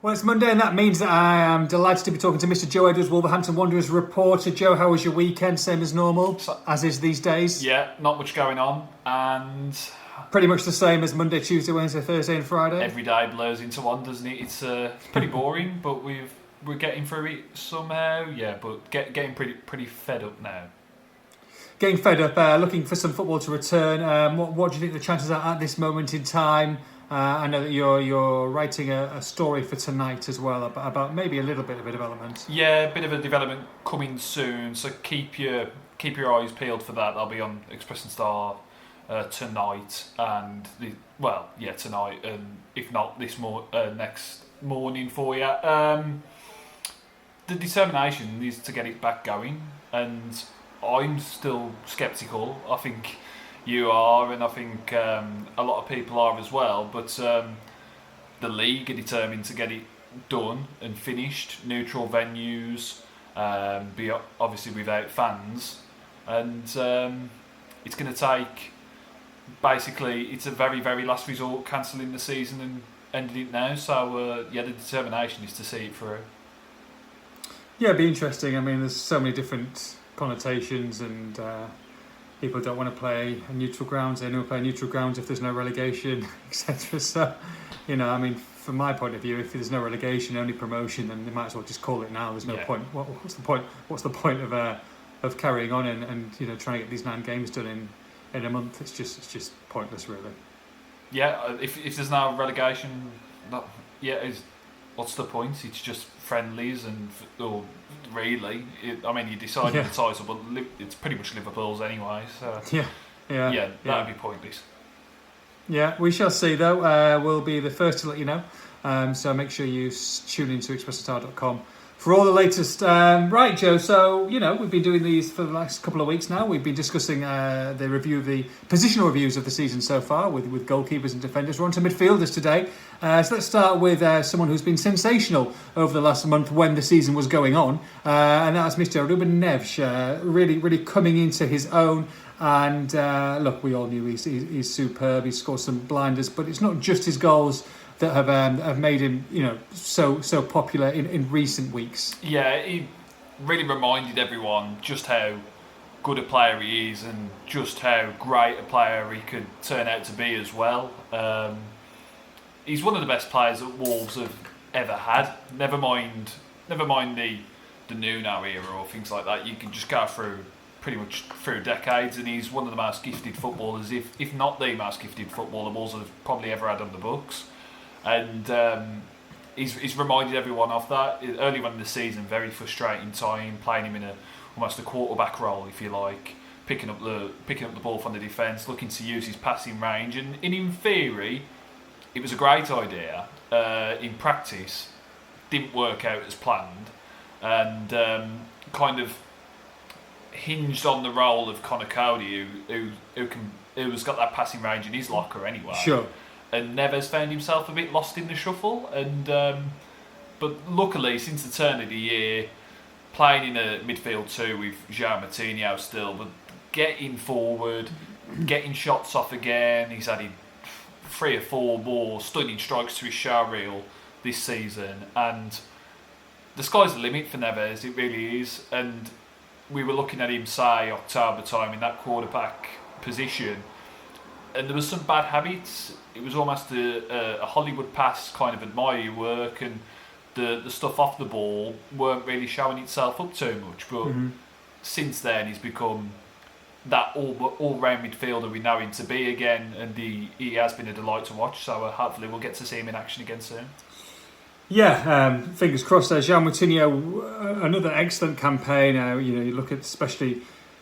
Well, it's Monday, and that means that I am delighted to be talking to Mr. Joe Edwards, Wolverhampton Wanderers reporter. Joe, how was your weekend? Same as normal, as is these days? Yeah, not much going on, and pretty much the same as Monday, Tuesday, Wednesday, Thursday and Friday? Every day blurs into one, doesn't it? It's pretty boring, but we're getting through it somehow, yeah, but getting pretty fed up now. Getting fed up, looking for some football to return. What do you think the chances are at this moment in time? I know that you're writing a story for tonight as well about maybe a little bit of a development. Yeah, a bit of a development coming soon, so keep your eyes peeled for that. That'll be on Express and Star tonight, and tonight, and if not next morning for you. The determination is to get it back going, and I'm still sceptical. I think you are, and I think a lot of people are as well, but the league are determined to get it done and finished, neutral venues, be obviously without fans, and it's going to take, basically, it's a very, very last resort, cancelling the season and ending it now, so the determination is to see it through. Yeah, it'd be interesting. I mean, there's so many different connotations, and people don't want to play a neutral grounds. They only play neutral grounds if there's no relegation, etc. So, I mean, from my point of view, if there's no relegation, only promotion, then they might as well just call it now. There's no point. What's the point? What's the point of carrying on and trying to get these 9 games done in a month? It's just pointless, really. Yeah, if there's no relegation, what's the point? It's just friendlies, you decide the title, but it's pretty much Liverpool's anyway. So that'd be pointless. Yeah, we shall see though. We'll be the first to let you know. So make sure you tune into expressthestar.com for all the latest. Right, Joe. So we've been doing these for the last couple of weeks now. We've been discussing the positional reviews of the season so far with goalkeepers and defenders. We're on to midfielders today. So let's start with someone who's been sensational over the last month when the season was going on, and that's Mr. Ruben Neves. Really coming into his own. And look, we all knew he's superb. He scored some blinders, but it's not just his goals that have made him so popular in recent weeks. Yeah, he really reminded everyone just how good a player he is, and just how great a player he could turn out to be as well. He's one of the best players that Wolves have ever had. Never mind the Nuno era or things like that. You can just go pretty much through decades, and he's one of the most gifted footballers, if not the most gifted footballer Wolves have probably ever had on the books. And he's reminded everyone of that. Early on in the season, very frustrating time, playing him in almost a quarterback role, if you like, picking up the ball from the defence, looking to use his passing range, and in theory, it was a great idea. In practice, didn't work out as planned, and kind of hinged on the role of Connor Cody, who's got that passing range in his locker anyway. Sure. And Neves found himself a bit lost in the shuffle, and but luckily since the turn of the year, playing in a midfield 2 with Joao Moutinho still, but getting forward, getting shots off again. He's added 3 or 4 more stunning strikes to his show reel this season, and the sky's the limit for Neves. It really is. And we were looking at him, say, October time in that quarterback position, and there was some bad habits. It was almost a Hollywood pass, kind of admire your work, and the stuff off the ball weren't really showing itself up too much. But since then, he's become that all-round midfielder we know him to be again, and he has been a delight to watch. So hopefully we'll get to see him in action again soon. Yeah, fingers crossed there. Joao Moutinho, another excellent campaign. You look at, especially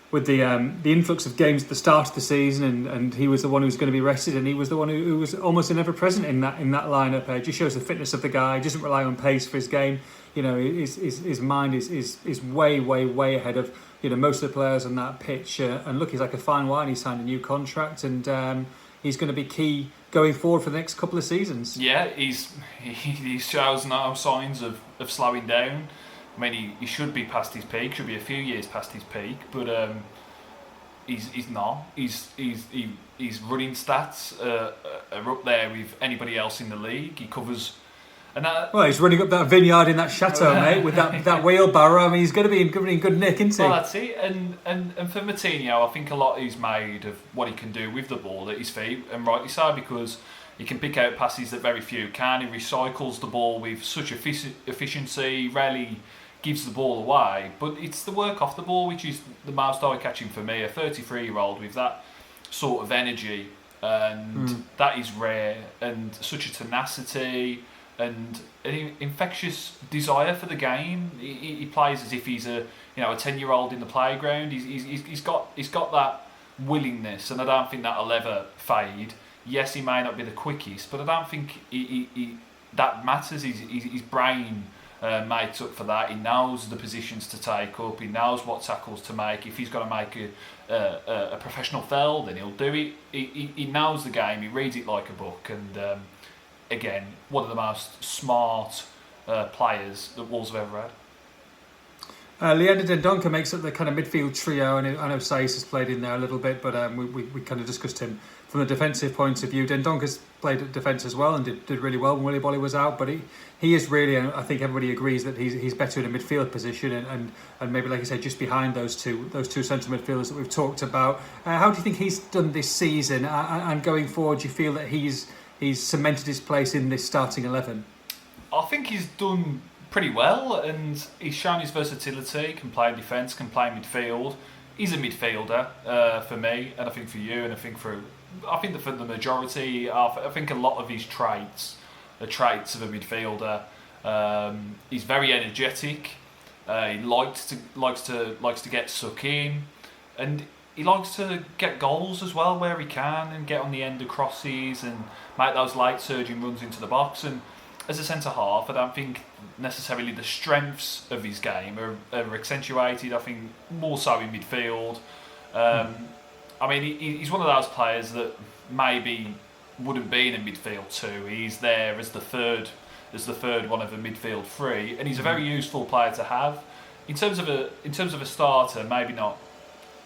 with the influx of games at the start of the season, and he was the one who was going to be rested, and he was the one who was almost never present in that lineup. It just shows the fitness of the guy. He doesn't rely on pace for his game. His mind is way ahead of most of the players on that pitch. And look, he's like a fine wine. He signed a new contract, and he's going to be key going forward for the next couple of seasons. Yeah, he shows no signs of slowing down. I mean, he should be past his peak, should be a few years past his peak, but he's not. His running stats are up there with anybody else in the league. He covers And that, well, he's running up that vineyard in that chateau, mate, with that wheelbarrow. I mean, he's going to be in good nick, isn't he? well, that's it. And for Moutinho, I think a lot is made of what he can do with the ball at his feet, and rightly so, because he can pick out passes that very few can. He recycles the ball with such efficiency, rarely gives the ball away. But it's the work off the ball which is the most eye-catching for me. A 33-year-old with that sort of energy, and that is rare, and such a tenacity and an infectious desire for the game. He plays as if he's a 10-year-old in the playground. He's got that willingness, and I don't think that'll ever fade. Yes, he may not be the quickest, but I don't think that matters. His brain makes up for that. He knows the positions to take up. He knows what tackles to make. If he's got to make a professional foul, then he'll do it. He knows the game. He reads it like a book. And again, one of the most smart players that Wolves have ever had. Leander Dendoncker makes up the kind of midfield trio, and I know Saiss has played in there a little bit, but we kind of discussed him from the defensive point of view. Dendoncker's played at defence as well and did really well when Willy Bolly was out, but he is really, and I think everybody agrees that he's better in a midfield position, and maybe, like I said, just behind those two central midfielders that we've talked about. How do you think he's done this season, and going forward, do you feel that he's cemented his place in this starting 11? I think he's done pretty well, and he's shown his versatility. Can play in defence, can play midfield. He's a midfielder for me, and I think for you, and I think for the majority. I think a lot of his traits are traits of a midfielder. He's very energetic. He likes to get stuck in, and he likes to get goals as well where he can, and get on the end of crosses and make those late surging runs into the box. And as a centre half, I don't think necessarily the strengths of his game are accentuated. I think more so in midfield. I mean, he's one of those players that maybe wouldn't be in a midfield two. He's there as the third one of a midfield three, and he's a very useful player to have. In terms of a starter, maybe not.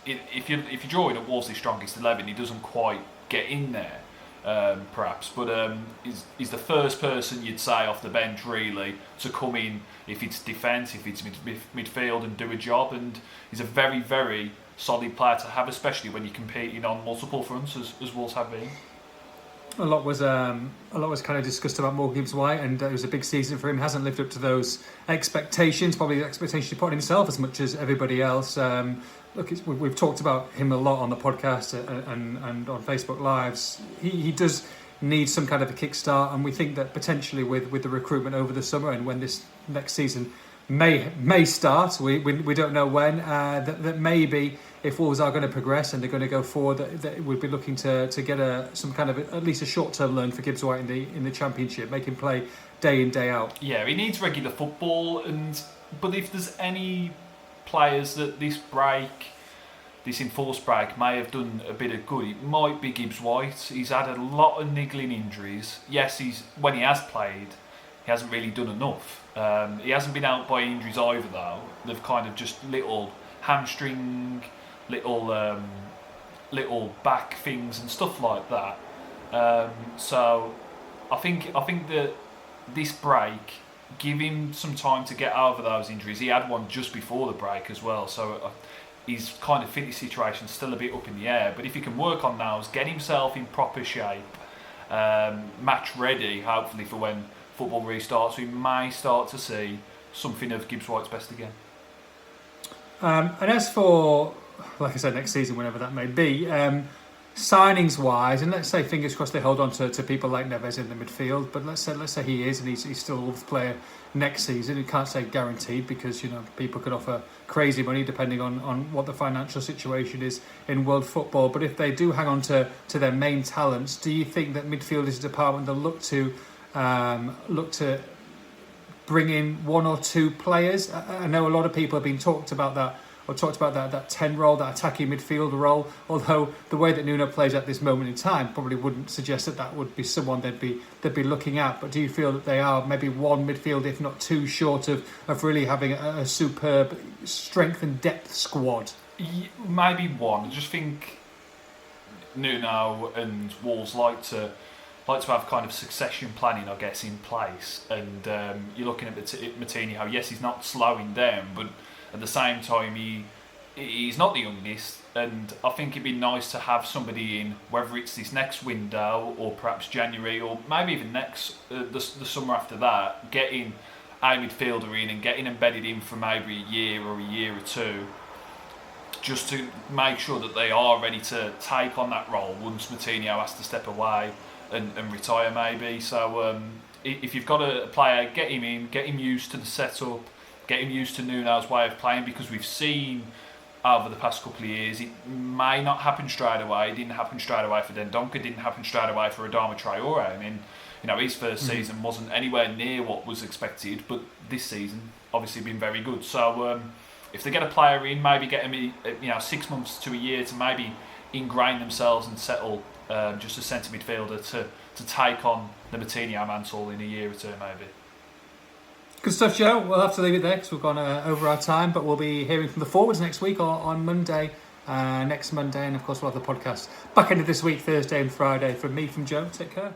If you're drawing up Wolves' strongest 11, he doesn't quite get in there. Perhaps, but he's the first person you'd say off the bench really to come in if it's defence, if it's midfield, and do a job. And he's a very, very solid player to have, especially when you're competing on multiple fronts as Wolves have been. A lot was kind of discussed about Morgan Gibbs-White, and it was a big season for him. He hasn't lived up to those expectations, probably the expectations he put on himself as much as everybody else. Look, we've talked about him a lot on the podcast and on Facebook Lives. He does need some kind of a kickstart, and we think that potentially with the recruitment over the summer and when this next season may start, we don't know when, that maybe if Wolves are going to progress and they're going to go forward, that we'd be looking to get some kind of at least a short-term loan for Gibbs-White in the Championship, make him play day in, day out. Yeah, he needs regular football, but if there's any players that this enforced break may have done a bit of good, it might be Gibbs-White. He's had a lot of niggling injuries. Yes, when he has played, he hasn't really done enough. He hasn't been out by injuries either, though. They've kind of just little hamstring, little back things and stuff like that. So I think that this break, give him some time to get over those injuries. He had one just before the break as well, so his kind of fitness situation is still a bit up in the air. But if he can work on those, get himself in proper shape, match ready, hopefully for when football restarts, we may start to see something of Gibbs-White's best again. And as for, like I said, next season, whenever that may be, signings wise, and let's say fingers crossed they hold on to people like Neves in the midfield, but let's say he is, and he's still a Wolves player next season. You can't say guaranteed, because people could offer crazy money depending on what the financial situation is in world football. But if they do hang on to their main talents, do you think that midfield is a department they'll look to bring in one or two players? I know a lot of people have been talked about that 10 role, that attacking midfield role, although the way that Nuno plays at this moment in time probably wouldn't suggest that would be someone they'd be looking at. But do you feel that they are maybe one midfield, if not two, short of really having a superb strength and depth squad? Maybe one. I just think Nuno and Wolves like to like to have kind of succession planning, I guess, in place. And you're looking at Moutinho. Yes, he's not slowing down, but at the same time, he's not the youngest. And I think it'd be nice to have somebody in, whether it's this next window or perhaps January or maybe even next the summer after that, getting a midfielder in and getting embedded in for maybe a year or two, just to make sure that they are ready to take on that role once Moutinho has to step away and retire maybe. So if you've got a player, get him in, get him used to the setup, get him used to Nuno's way of playing, because we've seen over the past couple of years it may not happen straight away. It didn't happen straight away for Dendoncker, didn't happen straight away for Adama Traore. I mean, his first season wasn't anywhere near what was expected, but this season obviously been very good. So if they get a player in, maybe get him 6 months to a year to maybe ingrain themselves and settle just a centre midfielder to take on the Moutinho mantle in a year or two maybe. Good stuff, Joe. We'll have to leave it there because we've gone over our time, but we'll be hearing from the forwards next week or on Monday, next Monday, and of course we'll have the podcast back end of this week, Thursday and Friday. From me, from Joe, take care.